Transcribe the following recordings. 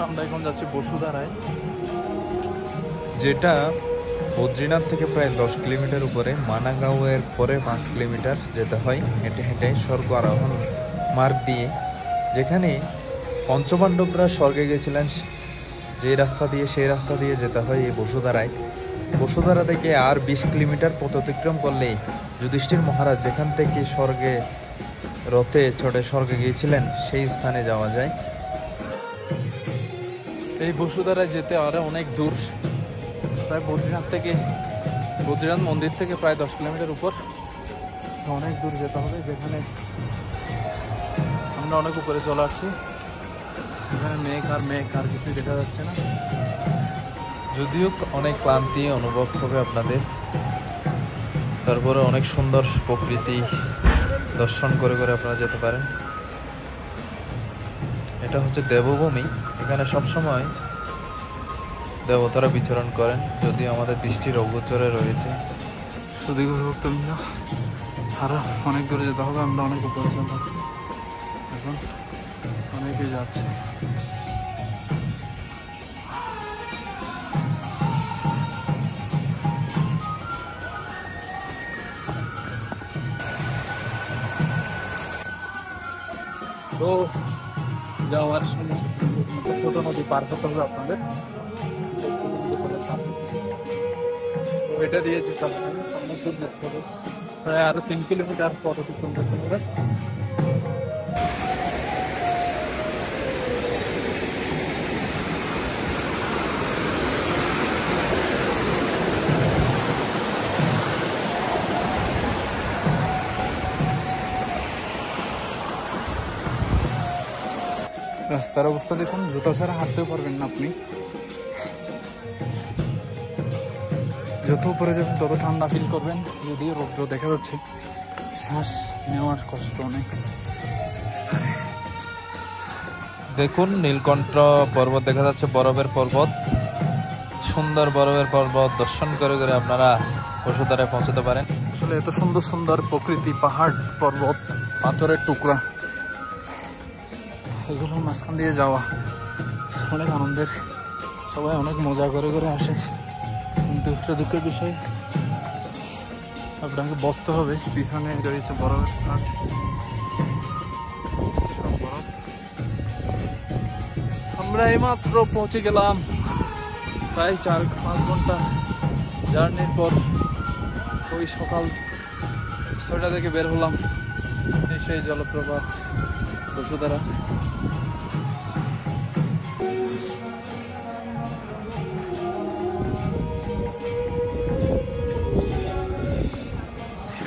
আমরা এখন যাচ্ছি বসুধারায়, যেটা বদ্রীনাথ থেকে প্রায় 10 কিলোমিটার উপরে। মানাগাঁওয়ের পরে 5 কিলোমিটার যেতে হয় হেঁটে হেঁটে স্বর্গ আরোহণ মার্গ দিয়ে, যেখানে পঞ্চপাণ্ডবরা স্বর্গে গেছিলেন। যে রাস্তা দিয়ে সেই রাস্তা দিয়ে যেতে হয় এই বসুধারায়। বসুধারা থেকে আর 20 কিলোমিটার পথ অতিক্রম করলেই যুধিষ্ঠির মহারাজ যেখান থেকে স্বর্গে রথে চড়ে স্বর্গে গিয়েছিলেন সেই স্থানে যাওয়া যায়। এই বসুধারায় যেতে আরো অনেক দূর, প্রায় বদ্রীনাথ মন্দির থেকে প্রায় 10 কিলোমিটার উপর, অনেক দূর যেতে হবে। যেখানে আমরা অনেক উপরে চলে আসছি, এখানে মেঘ আর কিছুই দেখা যাচ্ছে না। যদিও অনেক ক্লান্তি অনুভব হবে আপনাদের, তারপরে অনেক সুন্দর প্রকৃতি দর্শন করে করে আপনারা যেতে পারেন। এটা হচ্ছে দেবভূমি, এখানে সবসময় দেবতারা বিচরণ করেন, যদিও আমাদের দৃষ্টির অগোচরে রয়েছে। শুধু ভক্তবৃন্দ আরো অনেক দূরে যেতে হবে, আমরা অনেক উপরে চলে আসছি, এখন অনেকে যাচ্ছে। তো যাওয়ার সময় ছোট নদী পার করতে হবে আপনাদের, এটা দিয়ে যেতে হবে, অনেক দূর যেতে হবে, প্রায় আরো 3 কিলোমিটার পথ অতিক্রম করতে হবে। রাস্তার অবস্থা দেখুন, জুতা ছাড়া হাঁটতেও পারবেন না আপনি। যত উপরে যাবেন তত ঠান্ডা ফিল করবেন, যদিও রৌদ্র দেখা যাচ্ছে, শ্বাস নেওয়ার কষ্ট অনেক। দেখুন নীলকণ্ঠ পর্বত দেখা যাচ্ছে, বরফের পর্বত, সুন্দর বরফের পর্বত দর্শন করে করে আপনারা বসুধারায় পৌঁছতে পারেন। আসলে এত সুন্দর সুন্দর প্রকৃতি, পাহাড়, পর্বত, পাথরের টুকরা, এগুলোর মাঝখান দিয়ে যাওয়া অনেক আনন্দের, সবাই অনেক মজা করে করে আসে। কিন্তু একটা দুঃখের বিষয়, আপনাকে বসতে হবে, পিছনে রয়েছে বরফের ঘাট, সব বরফ। আমরা এইমাত্র পৌঁছে গেলাম, প্রায় 4-5 ঘন্টা জার্নির পর। ওই সকাল 6টা থেকে বের হলাম, সেই জলপ্রপাত বসুধারা।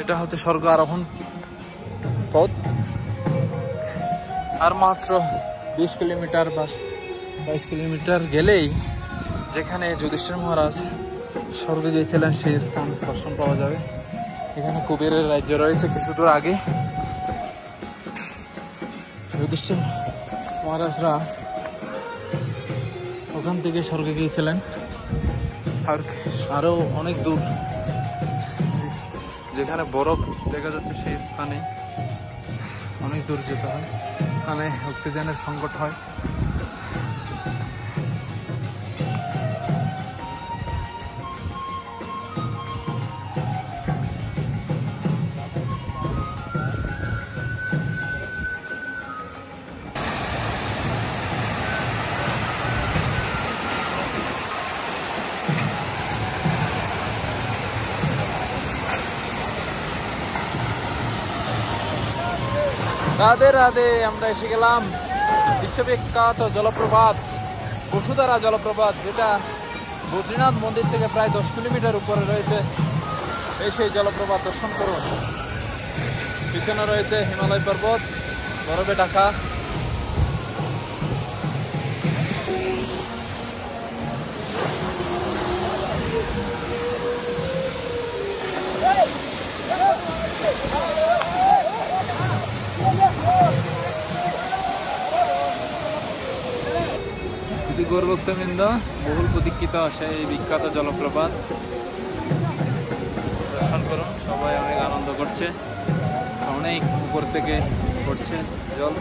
এটা হচ্ছে স্বর্গ আরোহণ পথ। আর মাত্র 20 কিলোমিটার বা 22 কিলোমিটার গেলেই যেখানে যুধিষ্ঠির মহারাজ স্বর্গে গিয়েছিলেন সেই স্থান দর্শন পাওয়া যাবে। এখানে কুবেরের রাজ্য রয়েছে কিছু দূর আগে। যুধিষ্ঠির মহারাজরা ওখান থেকে স্বর্গে গিয়েছিলেন, আর আরও অনেক দূর যেখানে বরফ দেখা যাচ্ছে সেই স্থানে অনেক দূর যেতে হয়, ওখানে অক্সিজেনের সংকট হয়। রাধে রাধে, আমরা এসে গেলাম বিশ্ববিখ্যাত জলপ্রপাত বসুধারা জলপ্রপাত, যেটা বদ্রীনাথ মন্দির থেকে প্রায় 10 কিলোমিটার উপরে রয়েছে। এই সেই জলপ্রপাত দর্শন করুন। পিছনে রয়েছে হিমালয় পর্বত, বরফে ঢাকা। গৌরভক্তবৃন্দ, বহুল প্রতীক্ষিত আছে এই বিখ্যাত জলপ্রপাত, দর্শন করুন। সবাই অনেক আনন্দ করছে, অনেক উপর থেকে পড়ছে জল।